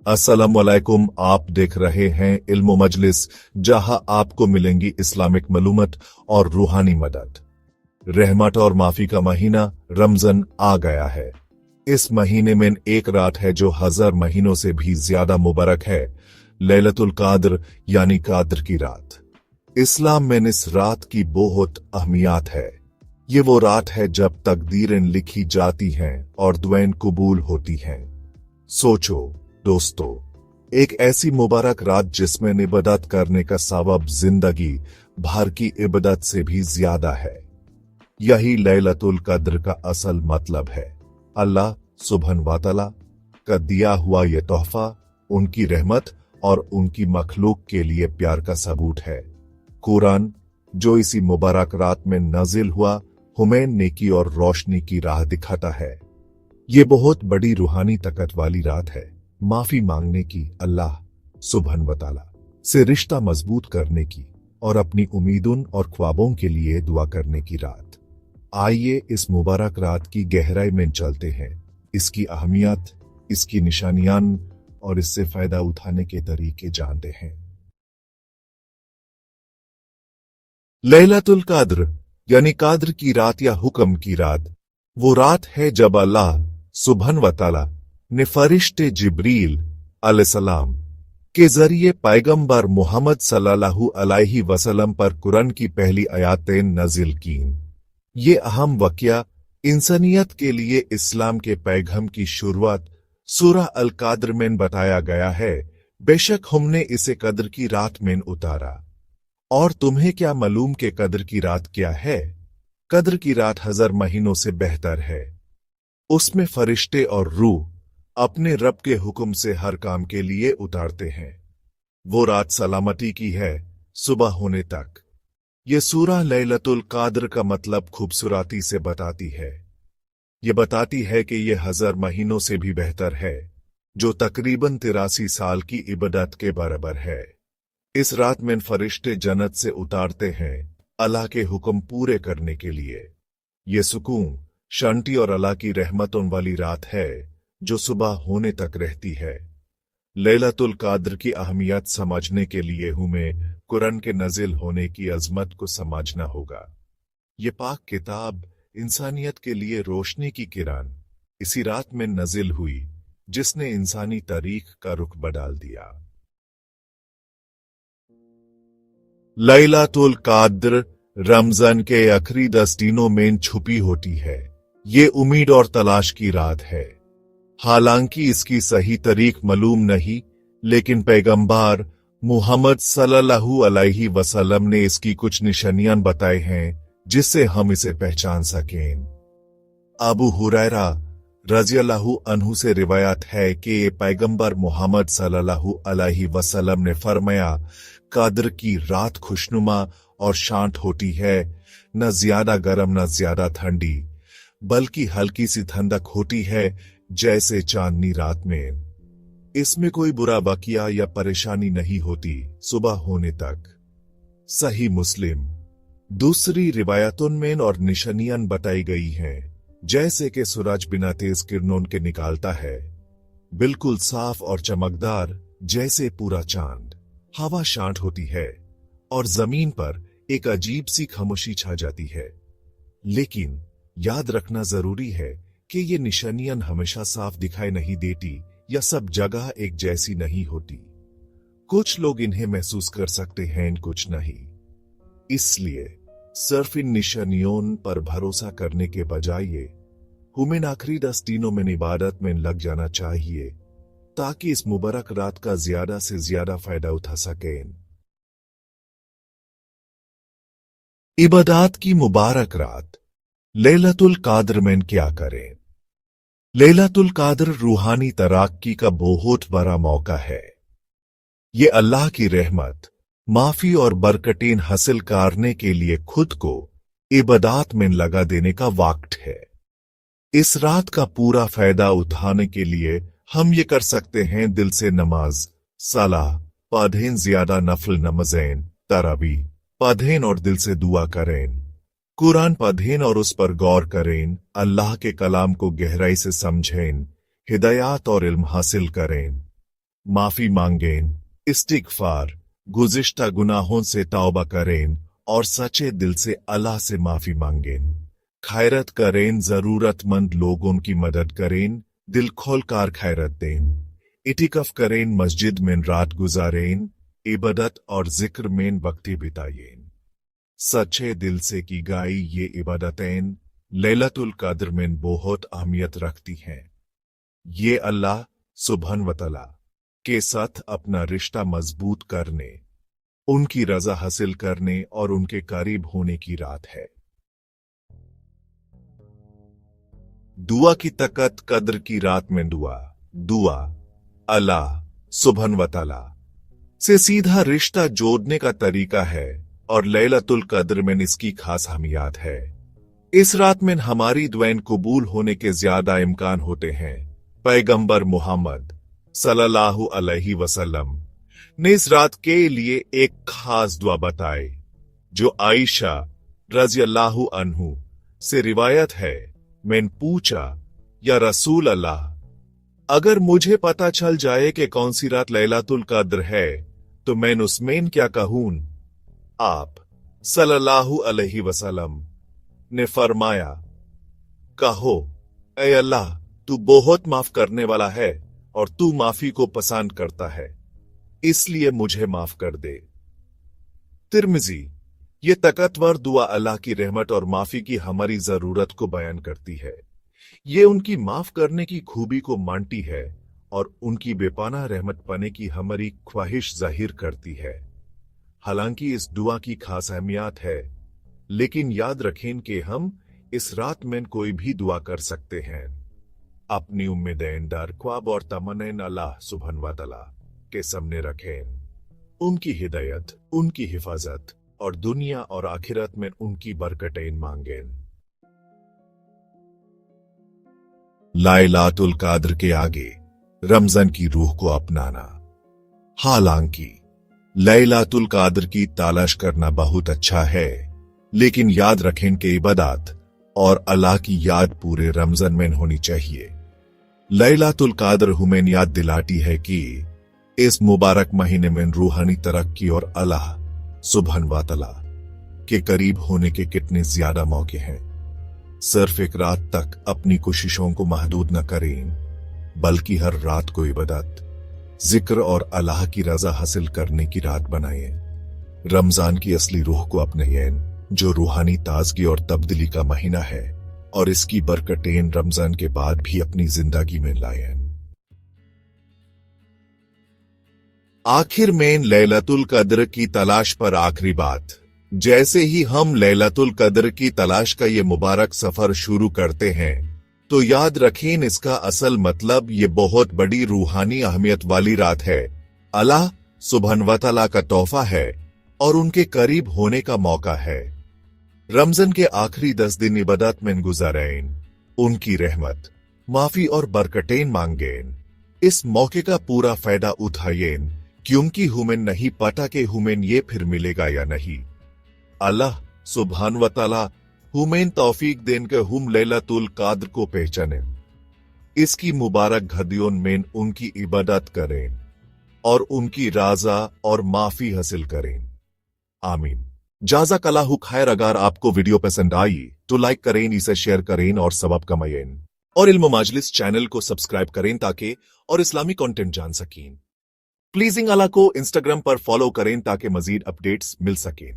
अस्सलामुअलैकुम। आप देख रहे हैं इल्म मजलिस, जहां आपको मिलेंगी इस्लामिक मालूमात और रूहानी मदद। रहमत और माफी का महीना रमजान आ गया है। इस महीने में एक रात है जो 1000 महीनों से भी ज्यादा मुबारक है, लैलतुल कादर यानी कादर की रात। इस्लाम में इस रात की बहुत अहमियत है। ये वो रात है जब तकदीरें लिखी जाती हैं और दुआएं कबूल होती हैं। सोचो दोस्तों, एक ऐसी मुबारक रात जिसमें इबादत करने का सवाब जिंदगी भर की इबादत से भी ज्यादा है। यही लैलतुल कद्र का असल मतलब है। अल्लाह सुब्हान व तआला का दिया हुआ ये तोहफा उनकी रहमत और उनकी मखलूक के लिए प्यार का सबूत है। कुरान जो इसी मुबारक रात में नाजिल हुआ, हमें नेकी और रोशनी की राह दिखाता है। ये बहुत बड़ी रूहानी ताकत वाली रात है, माफी मांगने की, अल्लाह सुब्हान व तआला से रिश्ता मजबूत करने की और अपनी उम्मीदों और ख्वाबों के लिए दुआ करने की रात। आइए इस मुबारक रात की गहराई में चलते हैं, इसकी अहमियत, इसकी निशानियां और इससे फायदा उठाने के तरीके जानते हैं। लैलतुल काद्र यानी काद्र की रात या हुक्म की रात वो रात है जब अल्लाह सुब्हान व तआला ने फरिश्ते जिब्रील अलैहिस्सलाम के जरिए पैगंबर मोहम्मद सल्लल्लाहु अलैहि वसल्लम पर कुरान की पहली आयतें नाजिल कीं। ये अहम वाकया इंसानियत के लिए इस्लाम के पैगाम की शुरुआत सूरह अल काद्र में बताया गया है। बेशक हमने इसे कद्र की रात में उतारा। और तुम्हें क्या मालूम कि कद्र की रात क्या है? कद्र की रात 1000 महीनों से बेहतर है। उसमें फरिश्ते और रूह अपने रब के हुक्म से हर काम के लिए उतारते हैं। वो रात सलामती की है सुबह होने तक। ये सूरह लैलतुल काद्र का मतलब खूबसूरती से बताती है। ये बताती है कि ये 1000 महीनों से भी बेहतर है, जो तकरीबन 83 साल की इबादत के बराबर है। इस रात में फरिश्ते जन्नत से उतारते हैं अल्लाह के हुक्म पूरे करने के लिए। ये सुकून, शांति और अल्लाह की रहमतों वाली रात है जो सुबह होने तक रहती है। लैलतुल काद्र की अहमियत समझने के लिए हमें कुरान के नाजिल होने की अजमत को समझना होगा। ये पाक किताब इंसानियत के लिए रोशनी की किरण इसी रात में नाजिल हुई, जिसने इंसानी तारीख का रुख बदल दिया। लैलतुल काद्र रमजान के आखिरी 10 दिनों में छुपी होती है। ये उम्मीद और तलाश की रात है। हालांकि इसकी सही तारीख मालूम नहीं, लेकिन पैगंबर मुहम्मद सल्लल्लाहु अलैहि वसल्लम ने इसकी कुछ निशानियां बताए हैं जिससे हम इसे पहचान सकें। अबू हुरैरा रज़ियल्लाहु अन्हु से रिवायत है कि पैगंबर मुहम्मद सल्लल्लाहु अलैहि वसल्लम ने फरमाया, काद्र की रात खुशनुमा और शांत होती है, न ज्यादा गर्म न ज्यादा ठंडी, बल्कि हल्की सी ठंडक होती है जैसे चांदनी रात में। इसमें कोई बुरा वाकया या परेशानी नहीं होती सुबह होने तक। सही मुस्लिम। दूसरी रिवायतों में और निशानियां बताई गई हैं, जैसे कि सूरज बिना तेज किरणों के निकालता है, बिल्कुल साफ और चमकदार जैसे पूरा चांद। हवा शांत होती है और जमीन पर एक अजीब सी खामोशी छा जाती है। लेकिन याद रखना जरूरी है कि ये निशानियां हमेशा साफ दिखाई नहीं देती या सब जगह एक जैसी नहीं होती। कुछ लोग इन्हें महसूस कर सकते हैं, कुछ नहीं। इसलिए सिर्फ इन निशानियों पर भरोसा करने के बजाय हमें आखिरी 10 दिनों में इबादत में लग जाना चाहिए, ताकि इस मुबारक रात का ज्यादा से ज्यादा फायदा उठा सकें। इबादत की मुबारक रात लैलतुल काद्र में क्या करें? लैलतुल काद्र रूहानी तरक्की का बहुत बड़ा मौका है। ये अल्लाह की रहमत, माफी और बरकतें हासिल करने के लिए खुद को इबादत में लगा देने का वक्त है। इस रात का पूरा फायदा उठाने के लिए हम ये कर सकते हैं, दिल से नमाज, सलाह पढ़ें, ज्यादा नफल नमाजें, तरावीह पढ़ें और दिल से दुआ करें। कुरान पढ़ें और उस पर गौर करें, अल्लाह के कलाम को गहराई से समझें, हिदायत और इल्म हासिल करें। माफी मांगें, इस्तिगफार, गुज़िश्ता गुनाहों से तौबा करें और सच्चे दिल से अल्लाह से माफी मांगें। खैरत करें, जरूरतमंद लोगों की मदद करें, दिल खोलकर खैरत दें। इतिकाफ करें, मस्जिद में रात गुजारें, इबादत और जिक्र में वक्त बिताएं। सच्चे दिल से की गई ये इबादतें लैलतुल कद्र में बहुत अहमियत रखती हैं। ये अल्लाह सुब्हान व तआला के साथ अपना रिश्ता मजबूत करने, उनकी रजा हासिल करने और उनके करीब होने की रात है। दुआ की ताकत, कद्र की रात में दुआ अल्लाह सुब्हान व तआला से सीधा रिश्ता जोड़ने का तरीका है और लैलतुल कद्र में इसकी खास अहमियत है। इस रात में हमारी दुआएं कबूल होने के ज्यादा इम्कान होते हैं। पैगंबर मोहम्मद सल्लल्लाहु अलैहि वसल्लम ने इस रात के लिए एक खास दुआ बताई, जो आयशा रज़ियल्लाहु अन्हु से रिवायत है। मैंने पूछा, या रसूल अल्लाह, अगर मुझे पता चल जाए कि कौन सी रात लैलतुल कद्र है तो मैं उसमें क्या कहूं? आप सल्लल्लाहु अलैहि वसल्लम ने फरमाया, कहो, ऐ अल्लाह, तू बहुत माफ करने वाला है और तू माफी को पसंद करता है, इसलिए मुझे माफ कर दे। तिर्मिज़ी। ये ताकतवर दुआ अल्लाह की रहमत और माफी की हमारी जरूरत को बयान करती है। ये उनकी माफ करने की खूबी को मानती है और उनकी बेपाना रहमत पाने की हमारी ख्वाहिश जाहिर करती है। हालांकि इस दुआ की खास अहमियत है, लेकिन याद रखें कि हम इस रात में कोई भी दुआ कर सकते हैं। अपनी उम्मीदें, डर, ख्वाब और तमन्नाएं अल्लाह सुब्हान व तआला के सामने रखें। उनकी हिदायत, उनकी हिफाजत और दुनिया और आखिरत में उनकी बरकतें मांगें। लैलतुल कद्र के आगे रमजान की रूह को अपनाना। हालांकि लैलतुल कद्र की तलाश करना बहुत अच्छा है, लेकिन याद रखें कि इबादत और अल्लाह की याद पूरे रमजान में होनी चाहिए। लैलतुल कद्र हमें याद दिलाती है कि इस मुबारक महीने में रूहानी तरक्की और अल्लाह सुब्हान व तआला के करीब होने के कितने ज्यादा मौके हैं। सिर्फ एक रात तक अपनी कोशिशों को महदूद न करें, बल्कि हर रात को इबादत, जिक्र और अल्लाह की रजा हासिल करने की रात बनाएं। रमजान की असली रूह को अपनाएं, जो रूहानी ताजगी और तब्दीली का महीना है, और इसकी बरकतें रमजान के बाद भी अपनी जिंदगी में लाएं। आखिर में लैलतुल कद्र की तलाश पर आखिरी बात। जैसे ही हम लैलतुल कद्र की तलाश का ये मुबारक सफर शुरू करते हैं, तो याद रखें इसका असल मतलब ये बहुत बड़ी रूहानी अहमियत वाली रात है। अल्लाह सुब्हान व तआला का तोहफा है और उनके करीब होने का मौका है। रमजान के आखिरी 10 दिन इबादत में गुजारें, उनकी रहमत, माफी और बरकतें मांगें। इस मौके का पूरा फायदा उठाएं, क्योंकि हमें नहीं पता कि हमें ये फिर मिलेगा या नहीं। अल्लाह सुब्हान व तआला हमें तौफीक दें कि हम लैलतुल कद्र को पहचानें, इसकी मुबारक घड़ियों में उनकी इबादत करें और उनकी रज़ा और माफी हासिल करें। आमीन। जाज़ाकल्लाहु खैर। अगर आपको वीडियो पसंद आई तो लाइक करें, इसे शेयर करें और सवाब कमाएं, और इल्म मजलिस चैनल को सब्सक्राइब करें ताकि और इस्लामी कंटेंट जान सकें। प्लीजिंग अल्लाह को इंस्टाग्राम पर फॉलो करें ताकि मजीद अपडेट्स मिल सकें।